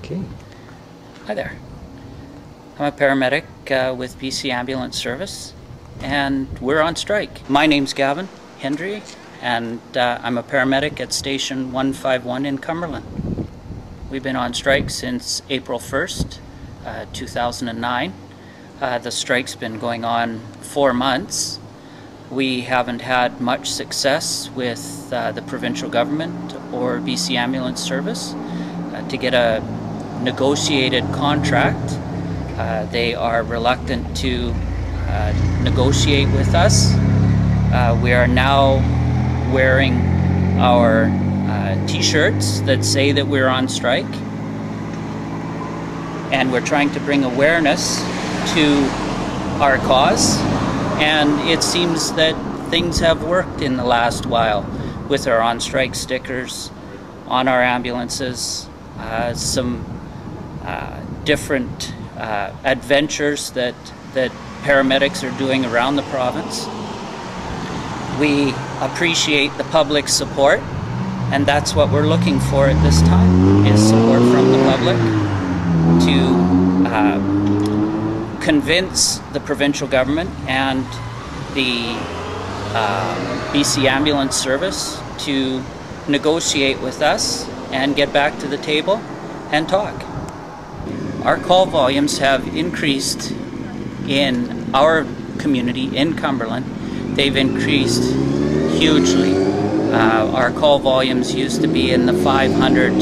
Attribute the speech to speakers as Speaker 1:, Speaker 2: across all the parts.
Speaker 1: Okay.
Speaker 2: Hi there. I'm a paramedic with BC Ambulance Service, and we're on strike. My name's Gavin Hendry, and I'm a paramedic at Station 151 in Cumberland. We've been on strike since April 1st, 2009. The strike's been going on 4 months. We haven't had much success with the provincial government or BC Ambulance Service to get a negotiated contract. They are reluctant to negotiate with us. We are now wearing our t-shirts that say that we're on strike, and we're trying to bring awareness to our cause, and it seems that things have worked in the last while with our on strike stickers on our ambulances, some different adventures that paramedics are doing around the province. We appreciate the public support, and that's what we're looking for at this time, is support from the public to convince the provincial government and the BC Ambulance Service to negotiate with us and get back to the table and talk. Our call volumes have increased in our community in Cumberland. They've increased hugely. Our call volumes used to be in the 500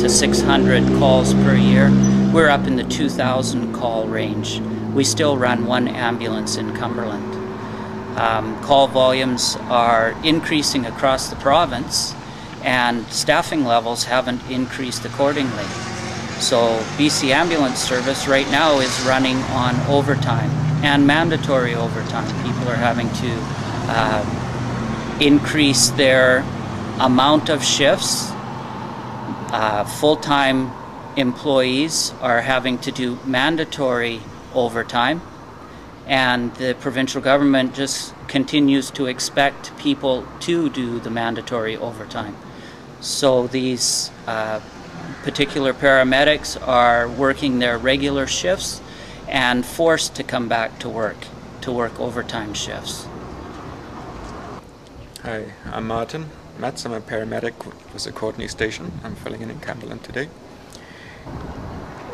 Speaker 2: to 600 calls per year. We're up in the 2,000 call range. We still run 1 ambulance in Cumberland. Call volumes are increasing across the province, and staffing levels haven't increased accordingly. So BC Ambulance Service right now is running on overtime and mandatory overtime. People are having to increase their amount of shifts. Full-time employees are having to do mandatory overtime, and the provincial government just continues to expect people to do the mandatory overtime. So these particular paramedics are working their regular shifts and forced to come back to work overtime shifts.
Speaker 3: Hi, I'm Martin Metz. I'm a paramedic with the Courtenay Station. I'm filling in Cumberland today.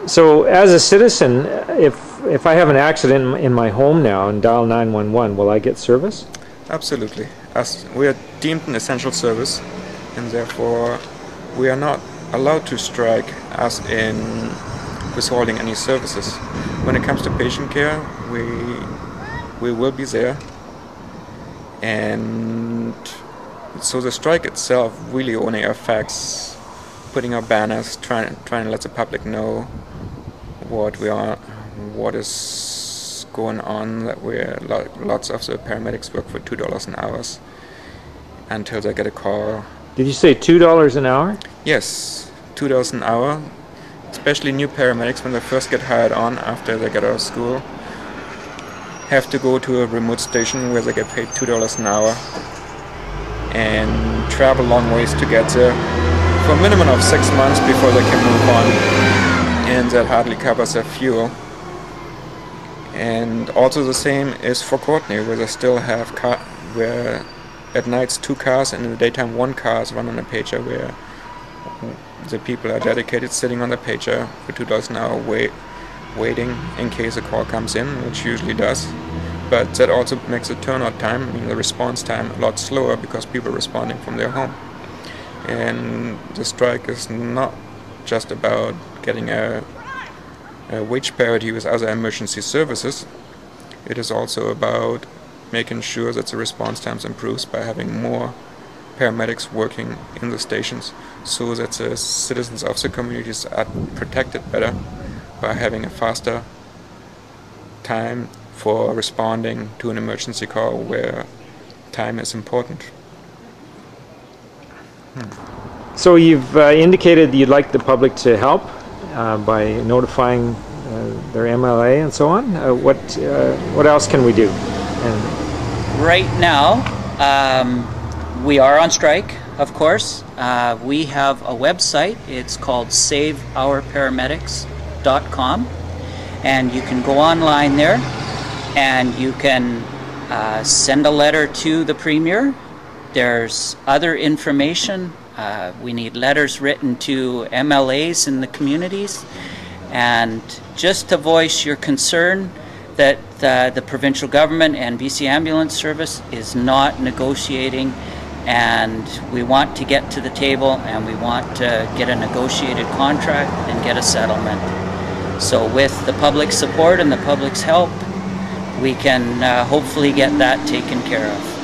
Speaker 1: So as a citizen, if I have an accident in my home now and dial 911, will I get service?
Speaker 3: Absolutely. As we are deemed an essential service, and therefore we are not allowed to strike as in withholding any services. When it comes to patient care, we will be there, and so the strike itself really only affects putting up banners, trying to let the public know what is going on, that lots of the paramedics work for $2 an hour until they get a call.
Speaker 1: Did you say $2 an hour?
Speaker 3: Yes, $2 an hour. Especially new paramedics, when they first get hired on after they get out of school, have to go to a remote station where they get paid $2 an hour and travel long ways to get there for a minimum of 6 months before they can move on, and that hardly covers their fuel. And also the same is for Courtenay, where they still have where at nights 2 cars and in the daytime 1 car is run on a pager, where the people are dedicated sitting on the pager for $2 an hour waiting in case a call comes in, which usually does. But that also makes the turnout time, the response time, a lot slower because people are responding from their home. And the strike is not just about getting a wage parity with other emergency services. It is also about making sure that the response times improves by having more paramedics working in the stations, so that the citizens of the communities are protected better by having a faster time for responding to an emergency call where time is important.
Speaker 1: So you've indicated you'd like the public to help by notifying their MLA and so on. What else can we do?
Speaker 2: Right now, we are on strike. of course, we have a website. It's called saveourparamedics.com, and you can go online there and you can send a letter to the Premier. There's other information. We need letters written to MLAs in the communities, and just to voice your concern that the provincial government and BC Ambulance Service is not negotiating, and we want to get to the table and we want to get a negotiated contract and get a settlement. So with the public support and the public's help, we can hopefully get that taken care of.